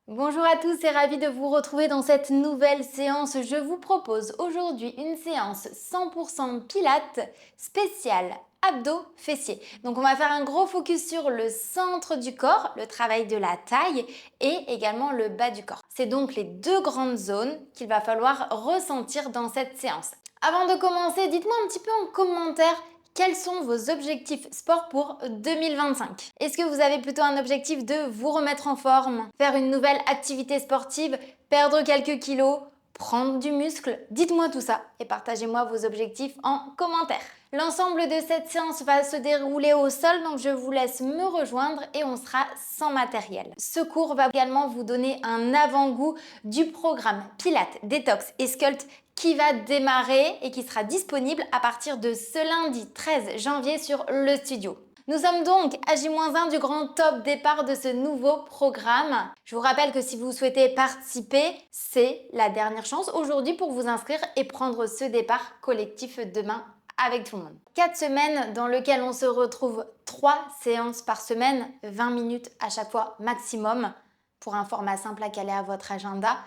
Bonjour à tous et ravi de vous retrouver dans cette nouvelle séance. Je vous propose aujourd'hui une séance 100% pilates spéciale abdos fessiers. Donc on va faire un gros focus sur le centre du corps, le travail de la taille et également le bas du corps. C'est donc les deux grandes zones qu'il va falloir ressentir dans cette séance. Avant de commencer, dites-moi un petit peu en commentaire quels sont vos objectifs sport pour 2025? Est-ce que vous avez plutôt un objectif de vous remettre en forme, faire une nouvelle activité sportive, perdre quelques kilos, prendre du muscle? Dites-moi tout ça et partagez-moi vos objectifs en commentaire. L'ensemble de cette séance va se dérouler au sol, donc je vous laisse me rejoindre et on sera sans matériel. Ce cours va également vous donner un avant-goût du programme Pilates, Détox et Sculpt qui va démarrer et qui sera disponible à partir de ce lundi 13 janvier sur le studio. Nous sommes donc à J-1 du grand top départ de ce nouveau programme. Je vous rappelle que si vous souhaitez participer, c'est la dernière chance aujourd'hui pour vous inscrire et prendre ce départ collectif demain avec tout le monde. 4 semaines dans lesquelles on se retrouve 3 séances par semaine, 20 minutes à chaque fois maximum pour un format simple à caler à votre agenda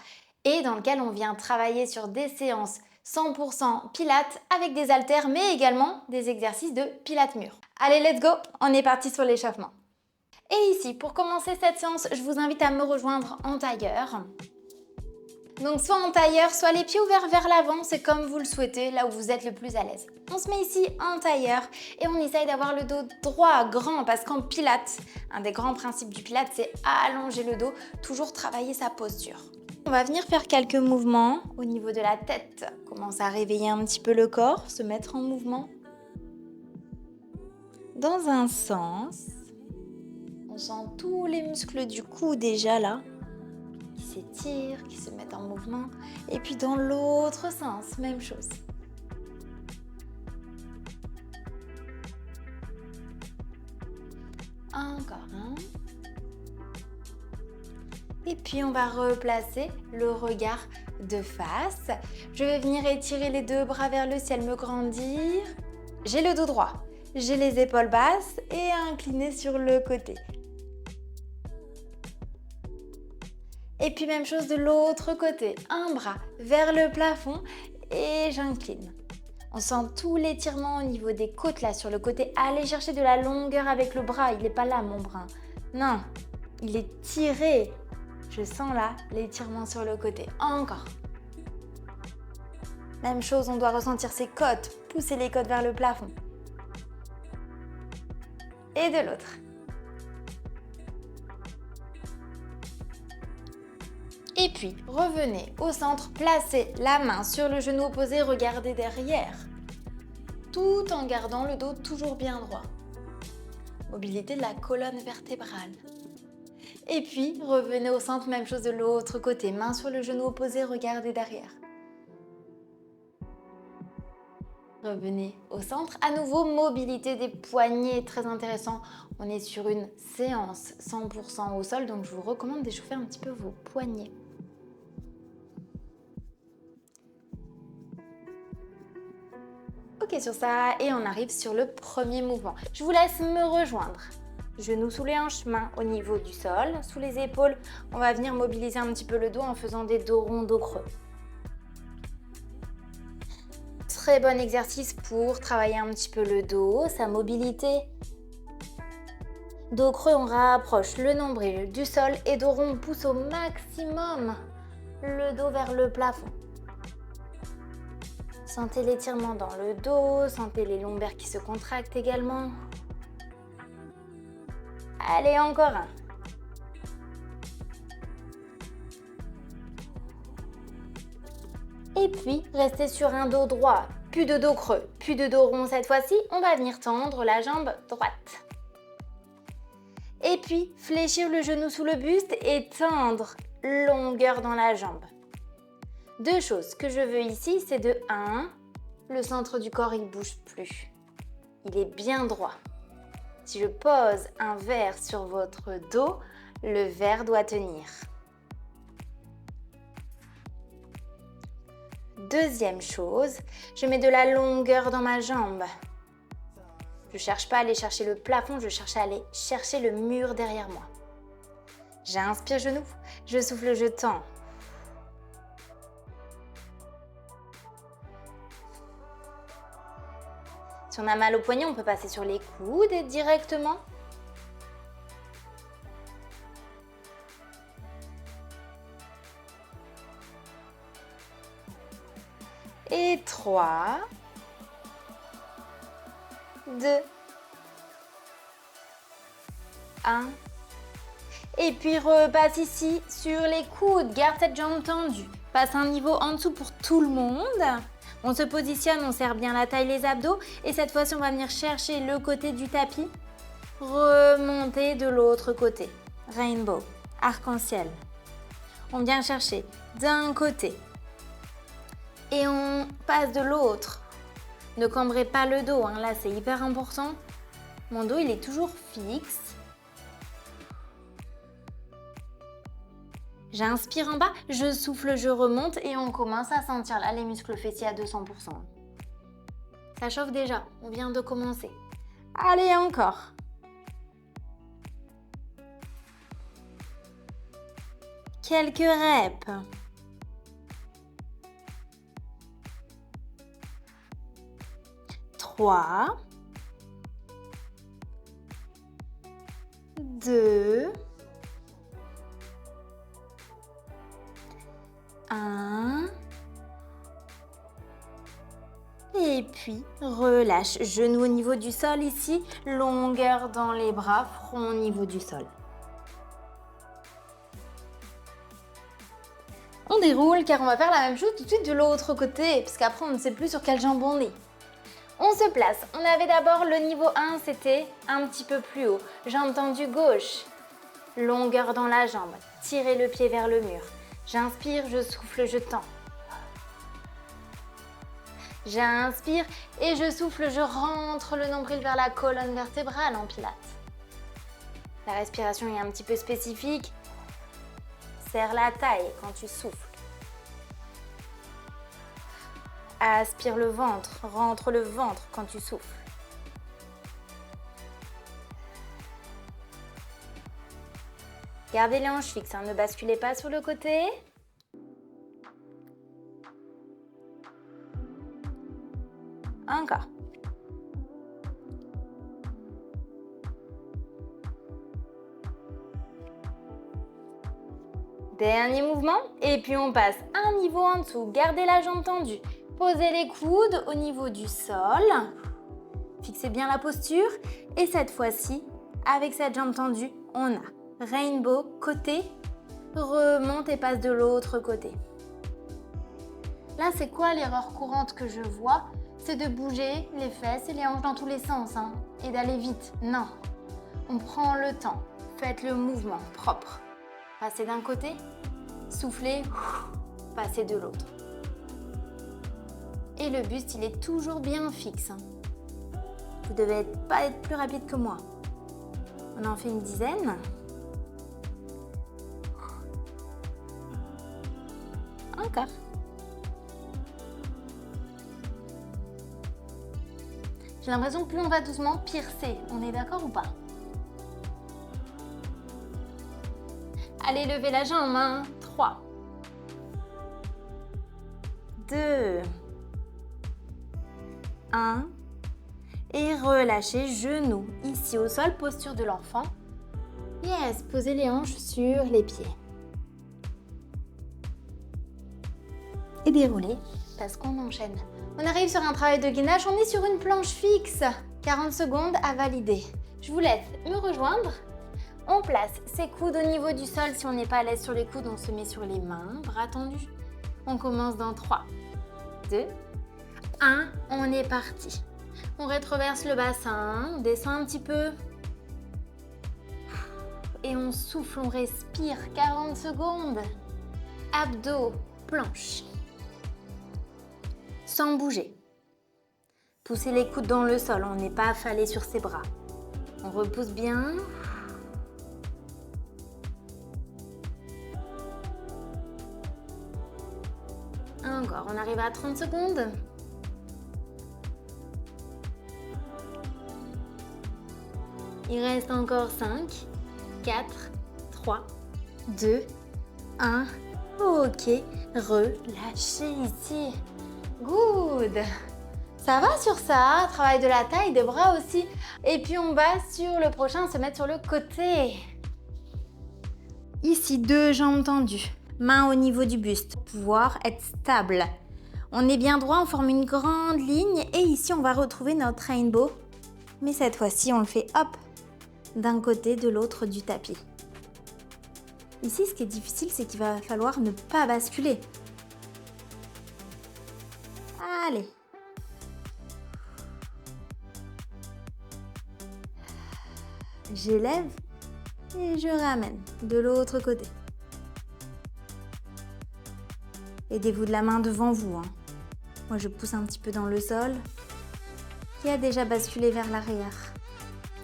et dans lequel on vient travailler sur des séances 100% pilates avec des haltères mais également des exercices de pilates mur. Allez, let's go, on est parti sur l'échauffement. Et ici, pour commencer cette séance, je vous invite à me rejoindre en tailleur. Donc soit en tailleur, soit les pieds ouverts vers l'avant, c'est comme vous le souhaitez, là où vous êtes le plus à l'aise. On se met ici en tailleur et on essaye d'avoir le dos droit, grand, parce qu'en pilates, un des grands principes du pilates, c'est allonger le dos, toujours travailler sa posture. On va venir faire quelques mouvements au niveau de la tête. Commence à réveiller un petit peu le corps, se mettre en mouvement. Dans un sens, on sent tous les muscles du cou déjà là, qui s'étirent, qui se mettent en mouvement. Et puis dans l'autre sens, même chose. Encore un. Et puis on va replacer le regard de face. Je vais venir étirer les deux bras vers le ciel, me grandir. J'ai le dos droit, j'ai les épaules basses et incliné sur le côté. Et puis même chose de l'autre côté, un bras vers le plafond et j'incline. On sent tout l'étirement au niveau des côtes là sur le côté. Allez chercher de la longueur avec le bras, il n'est pas là mon bras. Non, il est tiré. Je sens là l'étirement sur le côté. Encore. Même chose, on doit ressentir ses côtes. Pousser les côtes vers le plafond. Et de l'autre. Et puis, revenez au centre, placez la main sur le genou opposé, regardez derrière. Tout en gardant le dos toujours bien droit. Mobilité de la colonne vertébrale. Et puis, revenez au centre, même chose de l'autre côté. Main sur le genou opposé, regardez derrière. Revenez au centre. À nouveau, mobilité des poignets, très intéressant. On est sur une séance 100% au sol, donc je vous recommande d'échauffer un petit peu vos poignets. Ok sur ça, et on arrive sur le premier mouvement. Je vous laisse me rejoindre. Genoux sous les hanches, mains au niveau du sol, sous les épaules. On va venir mobiliser un petit peu le dos en faisant des dos ronds, dos creux. Très bon exercice pour travailler un petit peu le dos, sa mobilité. Dos creux, on rapproche le nombril du sol et dos rond, on pousse au maximum le dos vers le plafond. Sentez l'étirement dans le dos, sentez les lombaires qui se contractent également. Allez, encore un. Et puis, restez sur un dos droit, plus de dos creux, plus de dos rond cette fois-ci. On va venir tendre la jambe droite. Et puis, fléchir le genou sous le buste et tendre longueur dans la jambe. Deux choses que je veux ici, c'est de 1, le centre du corps, il ne bouge plus. Il est bien droit. Si je pose un verre sur votre dos, le verre doit tenir. Deuxième chose, je mets de la longueur dans ma jambe. Je ne cherche pas à aller chercher le plafond, je cherche à aller chercher le mur derrière moi. J'inspire, genou. Je souffle, je tends. Si on a mal au poignet, on peut passer sur les coudes directement. Et 3, 2, 1. Et puis repasse ici sur les coudes. Garde cette jambe tendue. Passe un niveau en dessous pour tout le monde. On se positionne, on serre bien la taille, les abdos. Et cette fois-ci, on va venir chercher le côté du tapis. Remonter de l'autre côté. Rainbow, arc-en-ciel. On vient chercher d'un côté. Et on passe de l'autre. Ne cambrez pas le dos, hein. Là c'est hyper important. Mon dos il est toujours fixe. J'inspire en bas, je souffle, je remonte et on commence à sentir là les muscles fessiers à 200%. Ça chauffe déjà, on vient de commencer. Allez encore. Quelques reps. 3, 2, 1. Et puis, relâche. Genou au niveau du sol ici. Longueur dans les bras, front au niveau du sol. On déroule car on va faire la même chose tout de suite de l'autre côté. Parce qu'après, on ne sait plus sur quelle jambe on est. On se place. On avait d'abord le niveau 1, c'était un petit peu plus haut. Jambe tendue gauche. Longueur dans la jambe. Tirez le pied vers le mur. J'inspire, je souffle, je tends. J'inspire et je souffle, je rentre le nombril vers la colonne vertébrale en pilates. La respiration est un petit peu spécifique. Serre la taille quand tu souffles. Aspire le ventre, rentre le ventre quand tu souffles. Gardez les hanches fixes, hein, ne basculez pas sur le côté. Encore. Dernier mouvement. Et puis on passe un niveau en dessous. Gardez la jambe tendue. Posez les coudes au niveau du sol. Fixez bien la posture. Et cette fois-ci, avec cette jambe tendue, on a rainbow côté. Remonte et passe de l'autre côté. Là, c'est quoi l'erreur courante que je vois? C'est de bouger les fesses et les hanches dans tous les sens, hein, et d'aller vite. Non, on prend le temps. Faites le mouvement propre. Passez d'un côté, soufflez, passez de l'autre. Et le buste, il est toujours bien fixe. Vous ne devez pas être plus rapide que moi. On en fait une dizaine. Encore. J'ai l'impression que plus on va doucement, pire c'est. On est d'accord ou pas? Allez, levez la jambe. Hein. 3, 2, 1. Et relâchez, genoux ici au sol, posture de l'enfant. Yes, posez les hanches sur les pieds. Et déroulez, parce qu'on enchaîne. On arrive sur un travail de gainage, on est sur une planche fixe. 40 secondes à valider. Je vous laisse me rejoindre. On place ses coudes au niveau du sol. Si on n'est pas à l'aise sur les coudes, on se met sur les mains, bras tendus. On commence dans 3, 2, 1. On est parti. On rétroverse le bassin, on descend un petit peu. Et on souffle, on respire. 40 secondes. Abdos, planche. Sans bouger. Poussez les coudes dans le sol, on n'est pas affalé sur ses bras. On repousse bien. Encore, on arrive à 30 secondes. Il reste encore 5, 4, 3, 2, 1. Ok, relâchez ici. Good. Ça va sur ça, travail de la taille, des bras aussi. Et puis on va sur le prochain, se mettre sur le côté. Ici, 2 jambes tendues, mains au niveau du buste, pouvoir être stable. On est bien droit, on forme une grande ligne et ici on va retrouver notre rainbow. Mais cette fois-ci, on le fait hop, d'un côté, de l'autre du tapis. Ici, ce qui est difficile, c'est qu'il va falloir ne pas basculer. Allez. J'élève et je ramène de l'autre côté. Aidez-vous de la main devant vous. Moi, je pousse un petit peu dans le sol. Qui a déjà basculé vers l'arrière?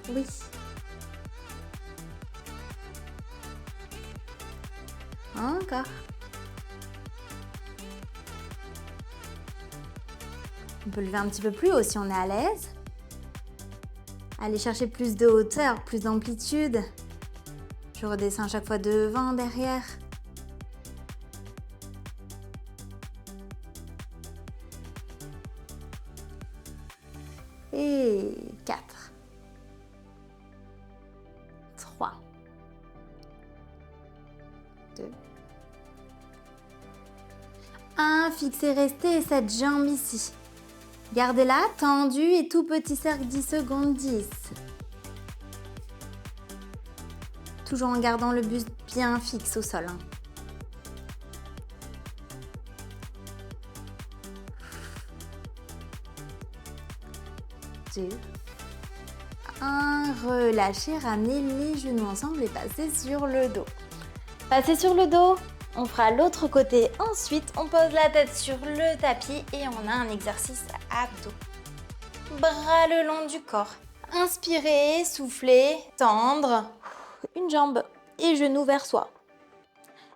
Oui. Encore. On peut lever un petit peu plus haut si on est à l'aise. Allez chercher plus de hauteur, plus d'amplitude. Je redescends à chaque fois devant, derrière. Et 4. 3. 2. 1. Fixez, restez cette jambe ici. Gardez-la tendue et tout petit cercle 10 secondes, 10. Toujours en gardant le buste bien fixe au sol. 2, 1. Relâchez, ramenez les genoux ensemble et passez sur le dos. Passez sur le dos. On fera l'autre côté. Ensuite, on pose la tête sur le tapis et on a un exercice abdos. Bras le long du corps. Inspirez, soufflez, tendre. Une jambe et genou vers soi.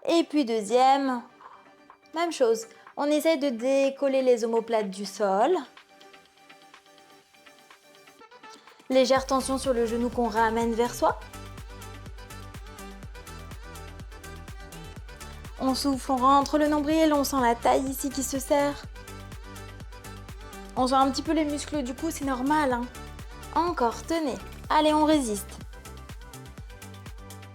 Et puis deuxième, même chose. On essaie de décoller les omoplates du sol. Légère tension sur le genou qu'on ramène vers soi. On souffle, on rentre le nombril, on sent la taille ici qui se serre. On sent un petit peu les muscles du cou, c'est normal. Encore, tenez. Allez, on résiste.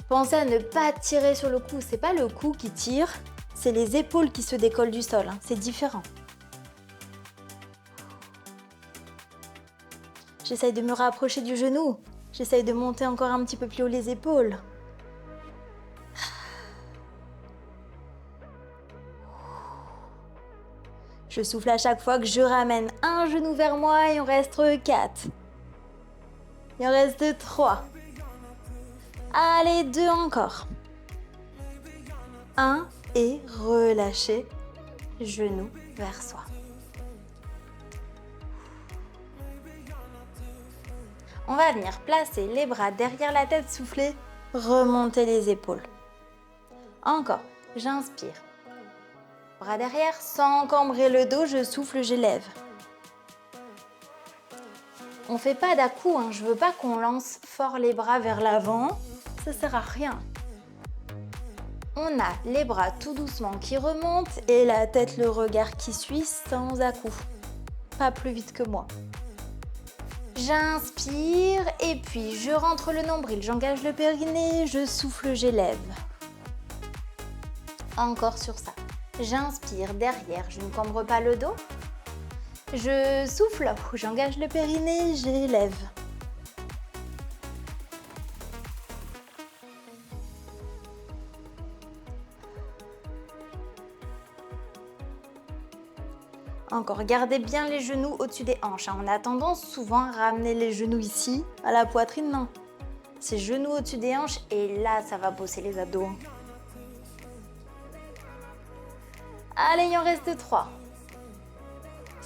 Pensez à ne pas tirer sur le cou. C'est pas le cou qui tire, c'est les épaules qui se décollent du sol. C'est différent. J'essaye de me rapprocher du genou. J'essaye de monter encore un petit peu plus haut les épaules. Je souffle à chaque fois que je ramène un genou vers moi et on reste 4. Il en reste 3. Allez, 2 encore. 1 et relâchez, genou vers soi. On va venir placer les bras derrière la tête, souffler, remonter les épaules. Encore, j'inspire. Bras derrière, sans cambrer le dos, je souffle, j'élève. On ne fait pas d'à-coup, je ne veux pas qu'on lance fort les bras vers l'avant, ça ne sert à rien. On a les bras tout doucement qui remontent et la tête, le regard qui suit sans à-coup. Pas plus vite que moi. J'inspire et puis je rentre le nombril, j'engage le périnée, je souffle, j'élève. Encore sur ça. J'inspire derrière, je ne cambre pas le dos. Je souffle, j'engage le périnée, j'élève. Encore, gardez bien les genoux au-dessus des hanches. On a tendance souvent à ramener les genoux ici, à la poitrine, non. C'est genoux au-dessus des hanches et là, ça va bosser les abdos. Allez, il en reste 3.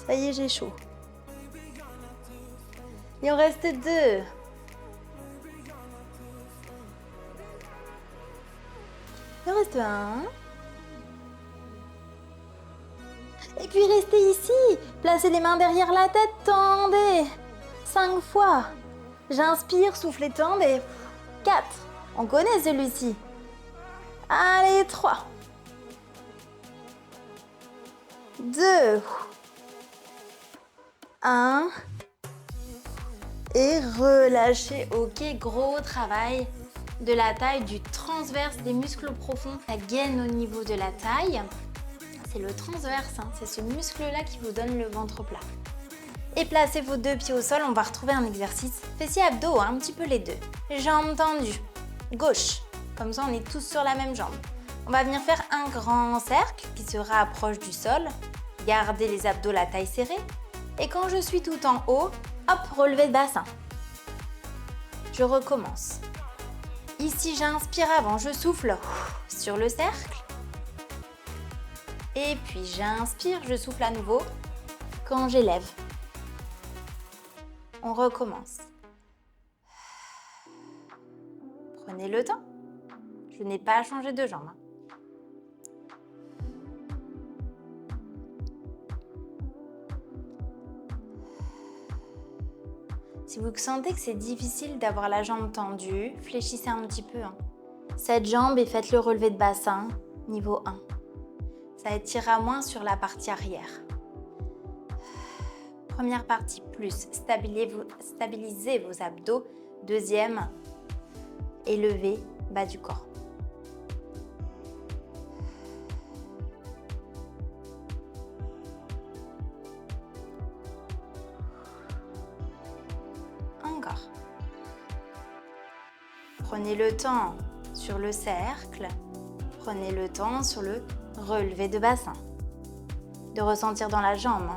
Ça y est, j'ai chaud. Il en reste 2. Il en reste 1. Et puis restez ici. Placez les mains derrière la tête, tendez. 5 fois. J'inspire, soufflez, tendez. 4. On connaît celui-ci. Allez, 3. 2. 1. Et relâchez. Ok, gros travail de la taille, du transverse, des muscles profonds. Ça gaine au niveau de la taille. C'est le transverse, hein. C'est ce muscle-là qui vous donne le ventre plat. Et placez vos 2 pieds au sol. On va retrouver un exercice fessiers abdos, hein, un petit peu les deux. Jambes tendues. Gauche. Comme ça, on est tous sur la même jambe. On va venir faire un grand cercle qui se rapproche du sol. Gardez les abdos, la taille serrée. Et quand je suis tout en haut, hop, relevé de bassin. Je recommence. Ici, j'inspire avant, je souffle sur le cercle. Et puis, j'inspire, je souffle à nouveau quand j'élève. On recommence. Prenez le temps. Je n'ai pas changé de jambe. Si vous sentez que c'est difficile d'avoir la jambe tendue, fléchissez un petit peu. Cette jambe et faites le relevé de bassin, niveau 1. Ça étirera moins sur la partie arrière. Première partie, plus stabilisez vos abdos. Deuxième, élevez bas du corps. Encore. Prenez le temps sur le cercle. Prenez le temps sur le relevé de bassin. De ressentir dans la jambe.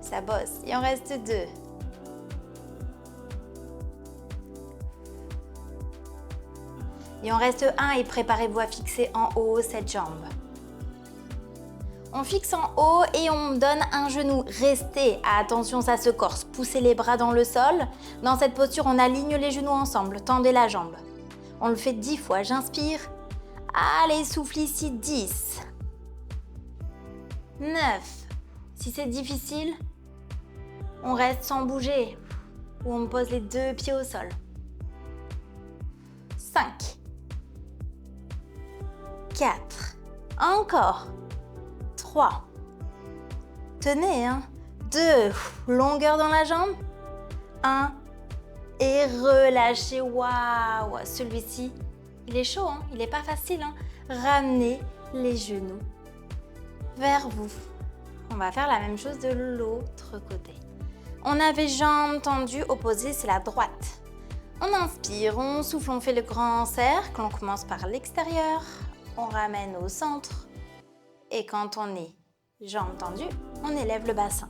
Ça bosse. Il en reste 2. Il en reste 1 et préparez-vous à fixer en haut cette jambe. On fixe en haut et on donne un genou. Restez. Attention, ça se corse. Poussez les bras dans le sol. Dans cette posture, on aligne les genoux ensemble. Tendez la jambe. On le fait 10 fois. J'inspire. Allez, souffle ici. 10. 9. Si c'est difficile, on reste sans bouger. Ou on pose les 2 pieds au sol. 5. 4. Encore. 3. Tenez, 2. Longueur dans la jambe. 1. Et relâchez. Waouh! Celui-ci, il est chaud, il n'est pas facile. Ramenez les genoux vers vous. On va faire la même chose de l'autre côté. On avait jambes tendues, opposées, c'est la droite. On inspire, on souffle, on fait le grand cercle. On commence par l'extérieur. On ramène au centre. Et quand on est jambes tendues, on élève le bassin.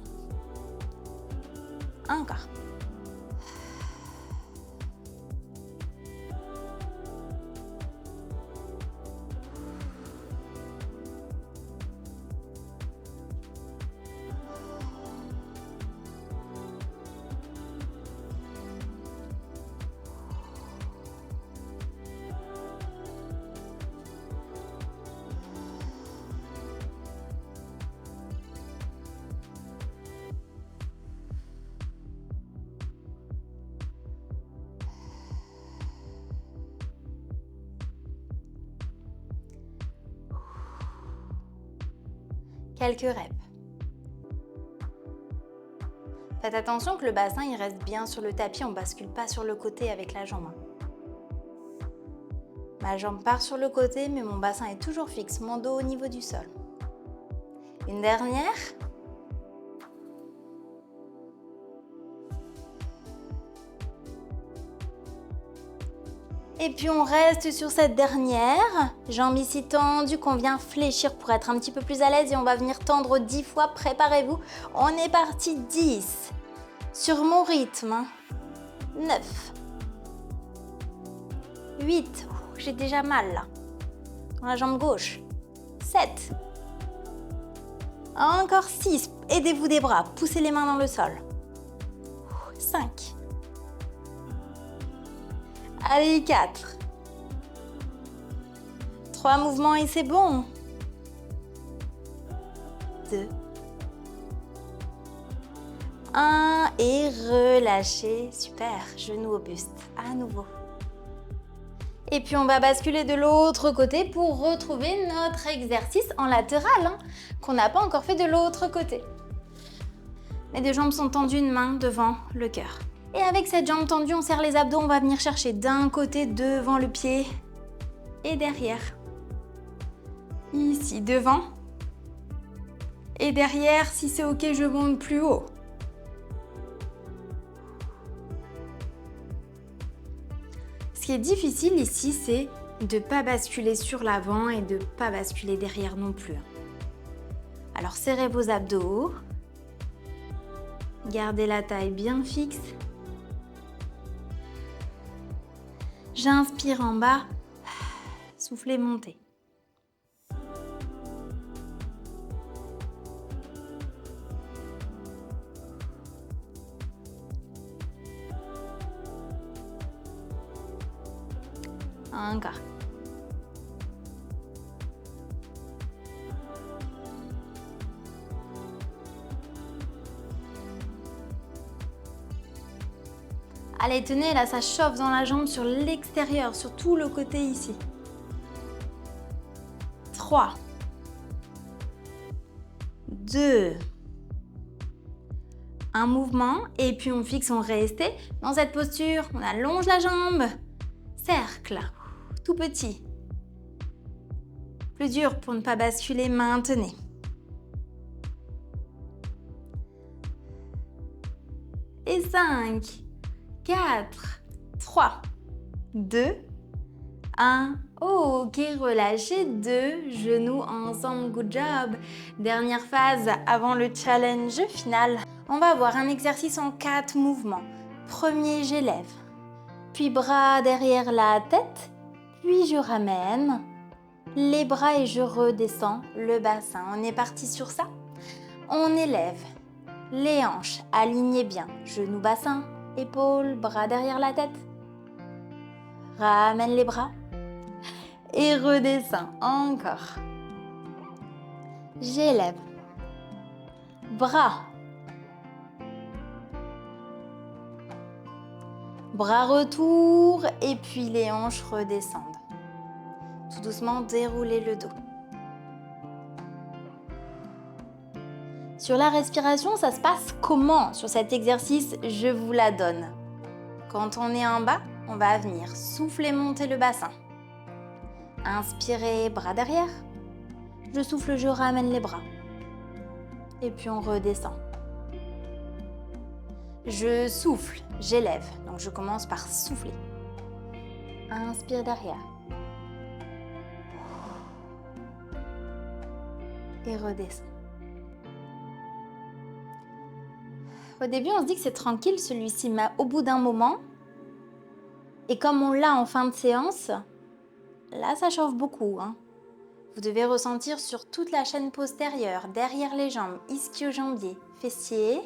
Encore. Quelques reps. Faites attention que le bassin il reste bien sur le tapis, on ne bascule pas sur le côté avec la jambe. Ma jambe part sur le côté, mais mon bassin est toujours fixe, mon dos au niveau du sol. Une dernière. Et puis on reste sur cette dernière, jambes ici tendues, qu'on vient fléchir pour être un petit peu plus à l'aise et on va venir tendre 10 fois, préparez-vous. On est parti, 10, sur mon rythme, 9, 8, j'ai déjà mal là, dans la jambe gauche, 7, encore 6, aidez-vous des bras, poussez les mains dans le sol, 5, allez, 4. 3 mouvements et c'est bon. 2. 1 et relâchez. Super. Genou au buste. À nouveau. Et puis on va basculer de l'autre côté pour retrouver notre exercice en latéral, hein, qu'on n'a pas encore fait de l'autre côté. Les deux jambes sont tendues, une main devant le cœur. Et avec cette jambe tendue, on serre les abdos, on va venir chercher d'un côté devant le pied et derrière. Ici, devant. Et derrière, si c'est ok, je monte plus haut. Ce qui est difficile ici, c'est de ne pas basculer sur l'avant et de ne pas basculer derrière non plus. Alors serrez vos abdos. Gardez la taille bien fixe. J'inspire en bas. Soufflez, montez. Encore. Allez, tenez, là, ça chauffe dans la jambe sur l'extérieur, sur tout le côté ici. 3, 2, un mouvement, et puis on fixe, on reste dans cette posture, on allonge la jambe, cercle, tout petit. Plus dur pour ne pas basculer, maintenez. Et 5, 4, 3, 2, 1. Ok, relâchez 2 genoux ensemble, good job. Dernière phase avant le challenge final. On va avoir un exercice en 4 mouvements. Premier, j'élève. Puis bras derrière la tête. Puis je ramène les bras et je redescends le bassin. On est parti sur ça. On élève les hanches, alignez bien. Genoux, bassin, épaules, bras derrière la tête. Ramène les bras. Et redescends, encore. J'élève. Bras. Bras retour et puis les hanches redescendent. Tout doucement, déroulez le dos. Sur la respiration, ça se passe comment sur cet exercice? Je vous la donne. Quand on est en bas, on va venir souffler, monter le bassin. Inspirez, bras derrière. Je souffle, je ramène les bras. Et puis on redescend. Je souffle, j'élève. Donc je commence par souffler. Inspire derrière. Et redescend. Au début, on se dit que c'est tranquille celui-ci, mais au bout d'un moment, et comme on l'a en fin de séance, là, ça chauffe beaucoup, hein. Vous devez ressentir sur toute la chaîne postérieure, derrière les jambes, ischio-jambier, fessiers.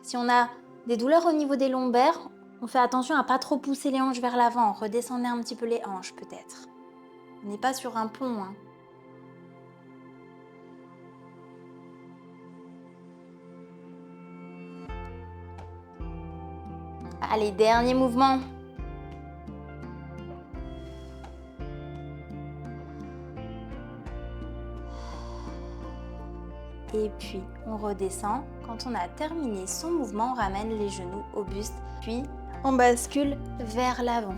Si on a des douleurs au niveau des lombaires, on fait attention à ne pas trop pousser les hanches vers l'avant. Redescendez un petit peu les hanches, peut-être. On n'est pas sur un pont, hein. Allez, dernier mouvement. Et puis, on redescend. Quand on a terminé son mouvement, on ramène les genoux au buste. Puis, on bascule vers l'avant.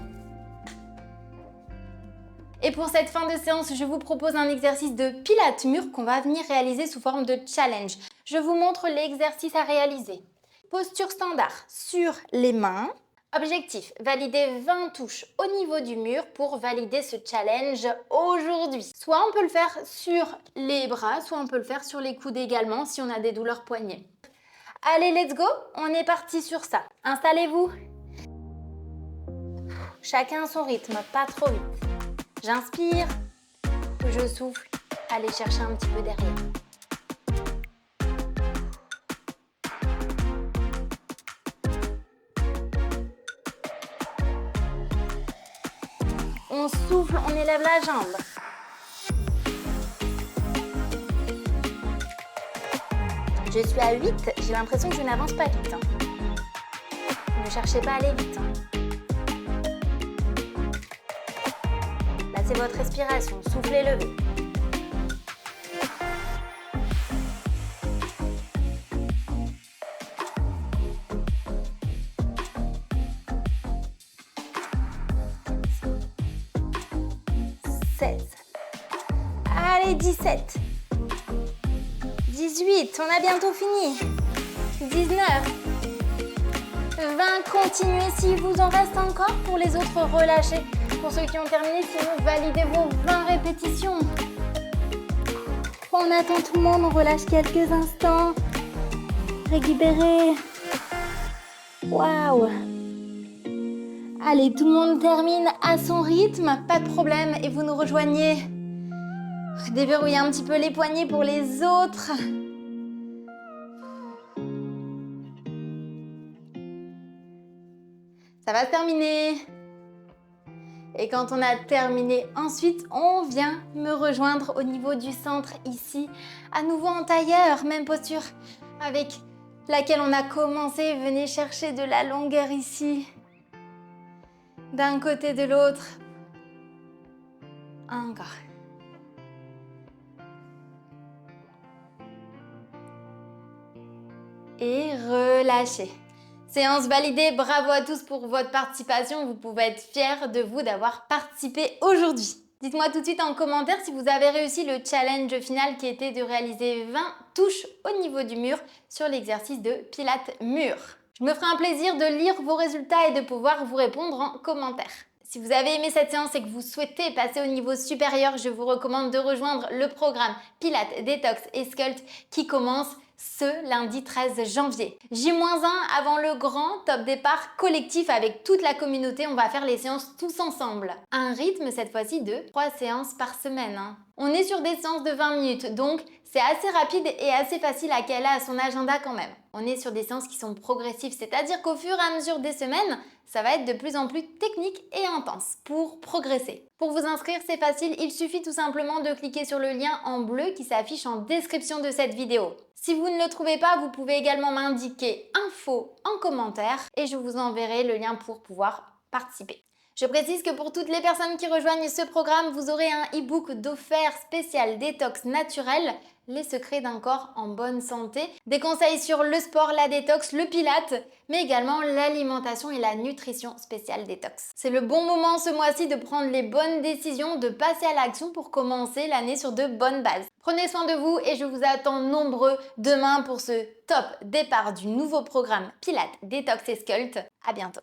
Et pour cette fin de séance, je vous propose un exercice de pilates mûr qu'on va venir réaliser sous forme de challenge. Je vous montre l'exercice à réaliser. Posture standard sur les mains. Objectif, valider 20 touches au niveau du mur pour valider ce challenge aujourd'hui. Soit on peut le faire sur les bras, soit on peut le faire sur les coudes également si on a des douleurs poignets. Allez, let's go, on est parti sur ça. Installez-vous. Chacun son rythme, pas trop vite. J'inspire, je souffle, allez chercher un petit peu derrière. On souffle, on élève la jambe. Je suis à 8, j'ai l'impression que je n'avance pas vite. Ne cherchez pas à aller vite. Placez votre respiration, soufflez, levez. Allez, 17. 18, on a bientôt fini. 19. 20, continuez si vous en reste encore. Pour les autres, relâchez. Pour ceux qui ont terminé, sinon validez vos 20 répétitions. On attend tout le monde, on relâche quelques instants. Récupérez. Waouh. Allez, tout le monde termine à son rythme, pas de problème, et vous nous rejoignez. Déverrouillez un petit peu les poignets pour les autres. Ça va se terminer. Et quand on a terminé, ensuite, on vient me rejoindre au niveau du centre ici. À nouveau en tailleur, même posture avec laquelle on a commencé. Venez chercher de la longueur ici. D'un côté, de l'autre. Encore. Et relâchez. Séance validée, bravo à tous pour votre participation. Vous pouvez être fiers de vous d'avoir participé aujourd'hui. Dites-moi tout de suite en commentaire si vous avez réussi le challenge final qui était de réaliser 20 touches au niveau du mur sur l'exercice de Pilates mur. Je me ferai un plaisir de lire vos résultats et de pouvoir vous répondre en commentaire. Si vous avez aimé cette séance et que vous souhaitez passer au niveau supérieur, je vous recommande de rejoindre le programme Pilates, Détox et Sculpt qui commence ce lundi 13 janvier. J-1 avant le grand top départ collectif avec toute la communauté. On va faire les séances tous ensemble. Un rythme cette fois-ci de 3 séances par semaine. On est sur des séances de 20 minutes, donc c'est assez rapide et assez facile à caler à son agenda quand même. On est sur des séances qui sont progressives, c'est-à-dire qu'au fur et à mesure des semaines, ça va être de plus en plus technique et intense pour progresser. Pour vous inscrire, c'est facile, il suffit tout simplement de cliquer sur le lien en bleu qui s'affiche en description de cette vidéo. Si vous ne le trouvez pas, vous pouvez également m'indiquer info en commentaire et je vous enverrai le lien pour pouvoir participer. Je précise que pour toutes les personnes qui rejoignent ce programme, vous aurez un e-book d'offert spécial détox naturel, les secrets d'un corps en bonne santé, des conseils sur le sport, la détox, le pilate, mais également l'alimentation et la nutrition spéciale détox. C'est le bon moment ce mois-ci de prendre les bonnes décisions, de passer à l'action pour commencer l'année sur de bonnes bases. Prenez soin de vous et je vous attends nombreux demain pour ce top départ du nouveau programme Pilates, Détox et Sculpt. À bientôt.